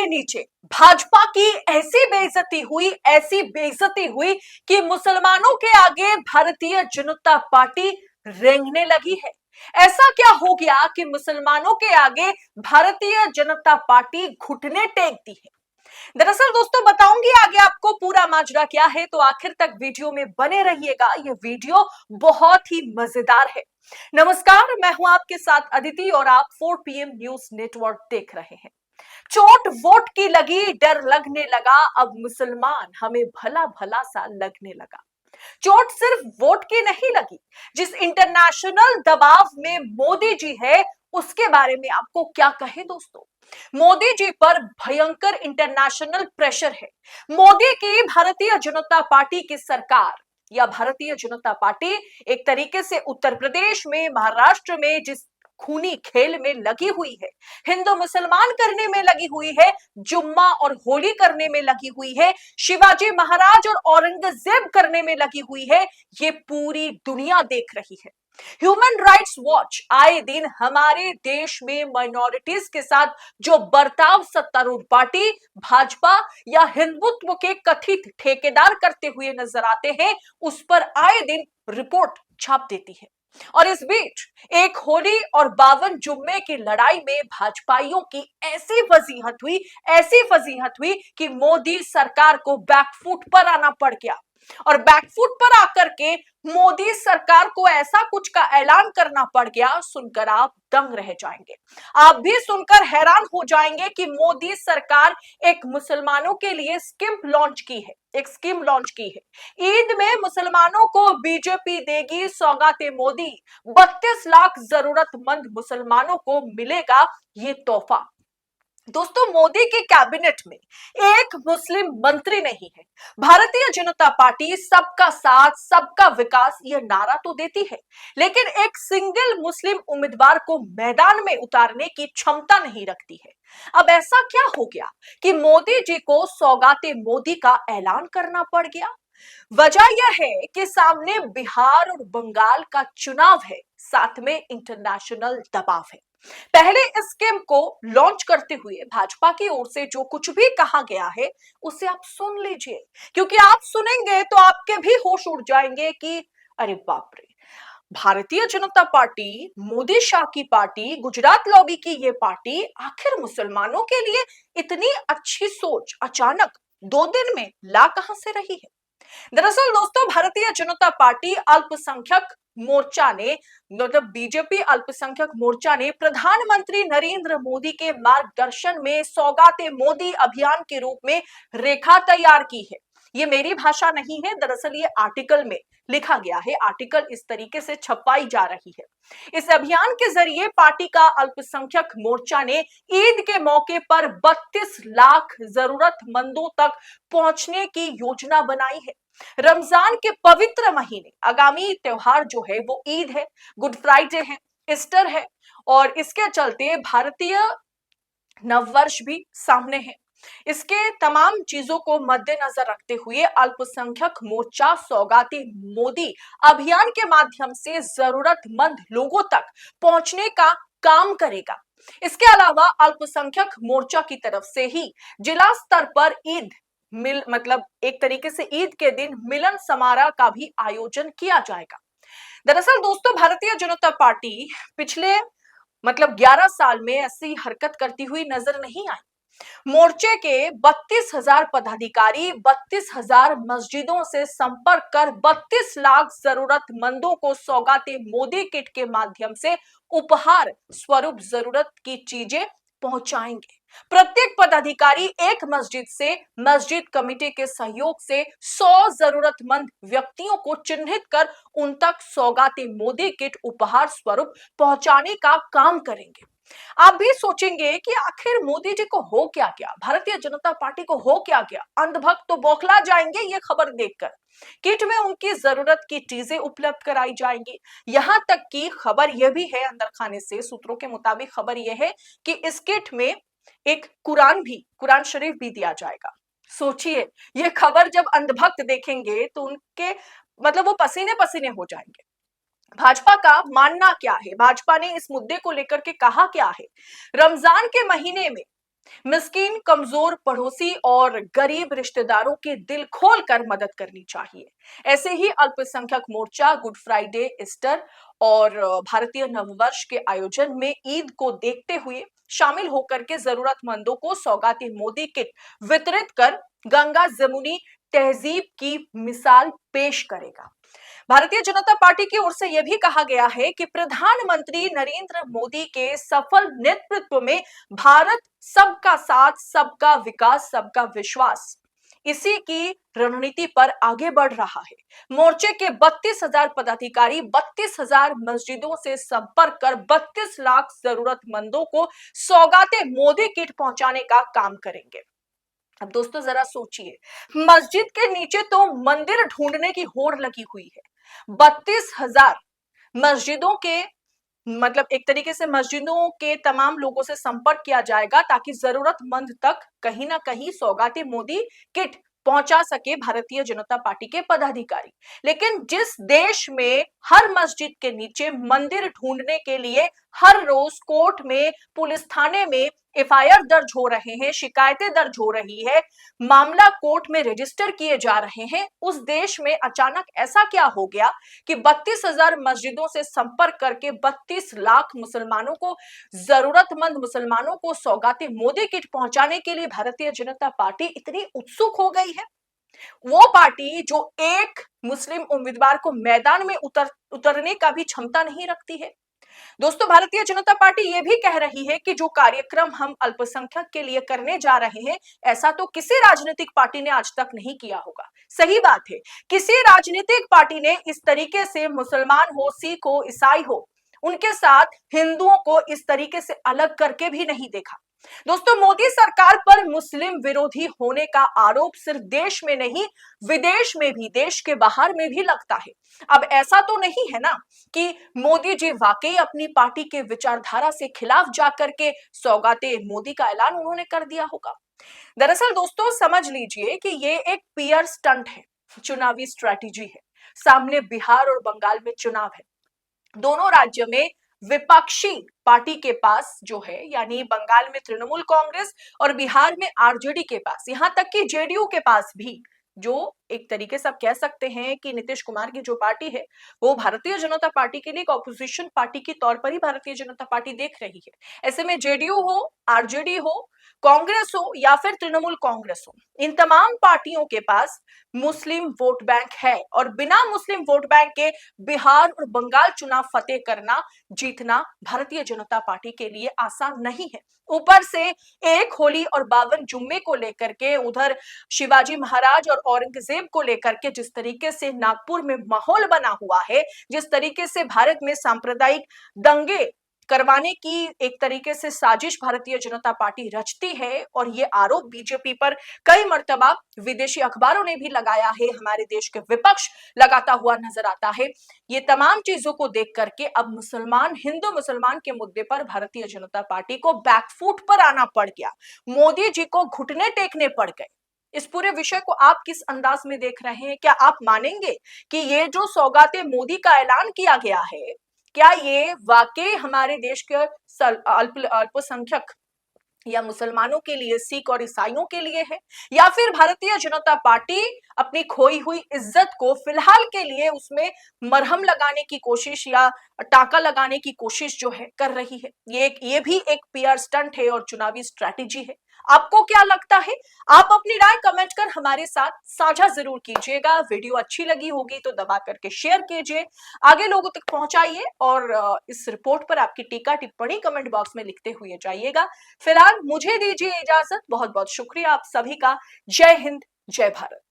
के नीचे भाजपा की ऐसी बेइज्जती हुई कि मुसलमानों के आगे भारतीय जनता पार्टी रेंगने लगी है। ऐसा क्या हो गया कि मुसलमानों के आगे भारतीय जनता पार्टी घुटने टेकती है। दरअसल दोस्तों बताऊंगी आगे आपको पूरा माजरा क्या है, तो आखिर तक वीडियो में बने रहिएगा। ये वीडियो बहुत ही मजेदार है। नमस्कार, मैं हूं आपके साथ अदिति और आप 4 PM न्यूज नेटवर्क देख रहे हैं। चोट वोट की लगी, डर लगने लगा, अब मुसलमान हमें भला भला सा लगने लगा। चोट सिर्फ वोट की नहीं लगी, जिस इंटरनेशनल दबाव में मोदी जी है उसके बारे में आपको क्या कहे दोस्तों। मोदी जी पर भयंकर इंटरनेशनल प्रेशर है। मोदी की भारतीय जनता पार्टी की सरकार या भारतीय जनता पार्टी एक तरीके से उत्तर प्रदेश में, महाराष्ट्र में जिस खूनी खेल में लगी हुई है, हिंदू मुसलमान करने में लगी हुई है, जुम्मा और होली करने में लगी हुई है, शिवाजी महाराज और औरंगजेब करने में लगी हुई है, ये पूरी दुनिया देख रही है। ह्यूमन राइट्स वॉच आए दिन हमारे देश में माइनॉरिटीज के साथ जो बर्ताव सत्तारूढ़ पार्टी भाजपा या हिंदुत्व के कथित ठेकेदार करते हुए नजर आते हैं, उस पर आए दिन रिपोर्ट छाप देती है। और इस बीच एक होली और 52 जुम्मे की लड़ाई में भाजपाइयों की ऐसी फजीहत हुई कि मोदी सरकार को बैकफुट पर आना पड़ गया। और बैकफुट पर आकर के मोदी सरकार को ऐसा कुछ का ऐलान करना पड़ गया, सुनकर आप दंग रह जाएंगे। आप भी सुनकर हैरान हो जाएंगे कि मोदी सरकार एक मुसलमानों के लिए एक स्कीम लॉन्च की है। ईद में मुसलमानों को बीजेपी देगी सौगाते मोदी, 32 लाख जरूरतमंद मुसलमानों को मिलेगा ये तोहफा। दोस्तों, मोदी के कैबिनेट में एक मुस्लिम मंत्री नहीं है। भारतीय जनता पार्टी सबका साथ सबका विकास यह नारा तो देती है, लेकिन एक सिंगल मुस्लिम उम्मीदवार को मैदान में उतारने की क्षमता नहीं रखती है। अब ऐसा क्या हो गया कि मोदी जी को सौगाते मोदी का ऐलान करना पड़ गया। वजह यह है कि सामने बिहार और बंगाल का चुनाव है, साथ में इंटरनेशनल दबाव है। पहले इस स्कीम को लॉन्च करते हुए भाजपा की ओर से जो कुछ भी कहा गया है उसे आप सुन लीजिए, क्योंकि आप सुनेंगे तो आपके भी होश उड़ जाएंगे कि अरे बाप रे, भारतीय जनता पार्टी, मोदी शाह की पार्टी, गुजरात लॉबी की ये पार्टी आखिर मुसलमानों के लिए इतनी अच्छी सोच अचानक 2 दिन में ला कहां से रही है। दरअसल दोस्तों, भारतीय जनता पार्टी अल्पसंख्यक मोर्चा ने मतलब बीजेपी अल्पसंख्यक मोर्चा ने प्रधानमंत्री नरेंद्र मोदी के मार्गदर्शन में सौगाते मोदी अभियान के रूप में रेखा तैयार की है। ये मेरी भाषा नहीं है, दरअसल ये आर्टिकल में लिखा गया है, आर्टिकल इस तरीके से छपाई जा रही है। इस अभियान के जरिए पार्टी का अल्पसंख्यक मोर्चा ने ईद के मौके पर 32 लाख जरूरतमंदों तक पहुंचने की योजना बनाई है। रमजान के पवित्र महीने, आगामी त्योहार जो है वो ईद है, गुड फ्राइडे है, ईस्टर है, और इसके चलते भारतीय नववर्ष भी सामने है। इसके तमाम चीजों को मद्देनजर रखते हुए अल्पसंख्यक मोर्चा सौगाते मोदी अभियान के माध्यम से जरूरतमंद लोगों तक पहुंचने का काम करेगा। इसके अलावा अल्पसंख्यक मोर्चा की तरफ से ही जिला स्तर पर एक तरीके से ईद के दिन मिलन समारोह का भी आयोजन किया जाएगा। दरअसल दोस्तों, भारतीय जनता पार्टी पिछले 11 साल में ऐसी हरकत करती हुई नजर नहीं आई। मोर्चे के 32,000 पदाधिकारी 32,000 मस्जिदों से संपर्क कर 32 लाख जरूरतमंदों को सौगाते मोदी किट के माध्यम से उपहार स्वरूप जरूरत की चीजें पहुंचाएंगे। प्रत्येक पदाधिकारी एक मस्जिद से मस्जिद कमेटी के सहयोग से 100 जरूरतमंद व्यक्तियों को चिन्हित कर उन तक सौगाते मोदी किट उपहार स्वरूप पहुंचाने का काम करेंगे। आप भी सोचेंगे कि आखिर मोदी जी को हो क्या गया, भारतीय जनता पार्टी को हो क्या गया। अंधभक्त तो बौखला जाएंगे ये खबर देखकर। किट में उनकी जरूरत की चीजें उपलब्ध कराई जाएंगी। यहां तक कि खबर यह भी है, अंदर खाने से सूत्रों के मुताबिक खबर यह है कि इस किट में एक कुरान शरीफ भी दिया जाएगा। सोचिए, ये खबर जब अंधभक्त देखेंगे तो उनके वो पसीने पसीने हो जाएंगे। भाजपा का मानना क्या है, भाजपा ने इस मुद्दे को लेकर के कहा क्या है। रमजान के महीने में मिस्कीन, कमजोर पड़ोसी और गरीब रिश्तेदारों के दिल खोलकर मदद करनी चाहिए। ऐसे ही अल्पसंख्यक मोर्चा गुड फ्राइडे, ईस्टर और भारतीय नववर्ष के आयोजन में ईद को देखते हुए शामिल होकर के जरूरतमंदों को सौगाती मोदी किट वितरित कर गंगा जमुनी तहजीब की मिसाल पेश करेगा। भारतीय जनता पार्टी की ओर से यह भी कहा गया है कि प्रधानमंत्री नरेंद्र मोदी के सफल नेतृत्व में भारत सबका साथ, सबका विकास, सबका विश्वास, इसी की रणनीति पर आगे बढ़ रहा है। मोर्चे के 32,000 पदाधिकारी 32,000 मस्जिदों से संपर्क कर 32 लाख जरूरतमंदों को सौगाते मोदी किट पहुंचाने का काम करेंगे। अब दोस्तों जरा सोचिए, मस्जिद के नीचे तो मंदिर ढूंढने की होड़ लगी हुई है। 32,000 मस्जिदों के मतलब एक तरीके से मस्जिदों के तमाम लोगों से संपर्क किया जाएगा ताकि जरूरतमंद तक कहीं ना कहीं सौगाती मोदी किट पहुंचा सके भारतीय जनता पार्टी के पदाधिकारी। लेकिन जिस देश में हर मस्जिद के नीचे मंदिर ढूंढने के लिए हर रोज कोर्ट में, पुलिस थाने में एफआईआर दर्ज हो रहे हैं, शिकायतें दर्ज हो रही है, मामला कोर्ट में रजिस्टर किए जा रहे हैं, उस देश में अचानक ऐसा क्या हो गया कि 32,000 मस्जिदों से संपर्क करके 32 लाख मुसलमानों को, जरूरतमंद मुसलमानों को सौगाती मोदी किट पहुंचाने के लिए भारतीय जनता पार्टी इतनी उत्सुक हो गई है। वो पार्टी जो एक मुस्लिम उम्मीदवार को मैदान में उतरने का भी क्षमता नहीं रखती है। दोस्तों, भारतीय जनता पार्टी ये भी कह रही है कि जो कार्यक्रम हम अल्पसंख्यक के लिए करने जा रहे हैं, ऐसा तो किसी राजनीतिक पार्टी ने आज तक नहीं किया होगा। सही बात है, किसी राजनीतिक पार्टी ने इस तरीके से मुसलमान हो, सिख हो, ईसाई हो, उनके साथ हिंदुओं को इस तरीके से अलग करके भी नहीं देखा। दोस्तों, मोदी सरकार पर मुस्लिम विरोधी होने का आरोप सिर्फ देश में नहीं, विदेश में भी, देश के बाहर में भी लगता है। अब ऐसा तो नहीं है ना कि मोदी जी वाकई अपनी पार्टी के विचारधारा से खिलाफ जाकर के सौगाते मोदी का ऐलान उन्होंने कर दिया होगा। दरअसल दोस्तों, समझ लीजिए कि ये एक पीआर स्टंट है, चुनावी स्ट्रैटेजी है। सामने बिहार और बंगाल में चुनाव है। दोनों राज्य में विपक्षी पार्टी के पास जो है, यानी बंगाल में तृणमूल कांग्रेस और बिहार में आरजेडी के पास, यहां तक कि जेडीयू के पास भी, जो एक तरीके से आप कह सकते हैं कि नीतीश कुमार की जो पार्टी है वो भारतीय जनता पार्टी के लिए एक ऑपोजिशन पार्टी के तौर पर ही भारतीय जनता पार्टी देख रही है। ऐसे में जेडीयू हो, आरजेडी हो, कांग्रेस हो या फिर तृणमूल कांग्रेस हो, इन तमाम पार्टियों के पास मुस्लिम वोट बैंक है और बिना मुस्लिम वोट बैंक के बिहार और बंगाल चुनाव फतेह करना, जीतना भारतीय जनता पार्टी के लिए आसान नहीं है। ऊपर से एक होली और 52 जुम्मे को लेकर के, उधर शिवाजी महाराज और औरंगजेब को लेकर के जिस तरीके से नागपुर में माहौल बना हुआ है, जिस तरीके से भारत में सांप्रदायिक दंगे करवाने की एक तरीके से साजिश भारतीय जनता पार्टी रचती है, और ये आरोप बीजेपी पर कई मर्तबा विदेशी अखबारों ने भी लगाया है, हमारे देश के विपक्ष लगाता हुआ नजर आता है। ये तमाम चीजों को देख करके अब मुसलमान, हिंदू मुसलमान के मुद्दे पर भारतीय जनता पार्टी को बैकफुट पर आना पड़ गया, मोदी जी को घुटने टेकने पड़ गए। इस पूरे विषय को आप किस अंदाज में देख रहे हैं? क्या आप मानेंगे कि ये जो सौगाते मोदी का ऐलान किया गया है, क्या ये वाकई हमारे देश के अल्पसंख्यक या मुसलमानों के लिए, सिख और ईसाइयों के लिए है, या फिर भारतीय जनता पार्टी अपनी खोई हुई इज्जत को फिलहाल के लिए उसमें मरहम लगाने की कोशिश या टाका लगाने की कोशिश जो है कर रही है? ये भी एक पीआर स्टंट है और चुनावी स्ट्रैटेजी है। आपको क्या लगता है? आप अपनी राय कमेंट कर हमारे साथ साझा जरूर कीजिएगा। वीडियो अच्छी लगी होगी तो दबा करके शेयर कीजिए, आगे लोगों तक पहुंचाइए और इस रिपोर्ट पर आपकी टीका टिप्पणी कमेंट बॉक्स में लिखते हुए जाइएगा। फिलहाल मुझे दीजिए इजाजत। बहुत बहुत शुक्रिया आप सभी का। जय हिंद, जय भारत।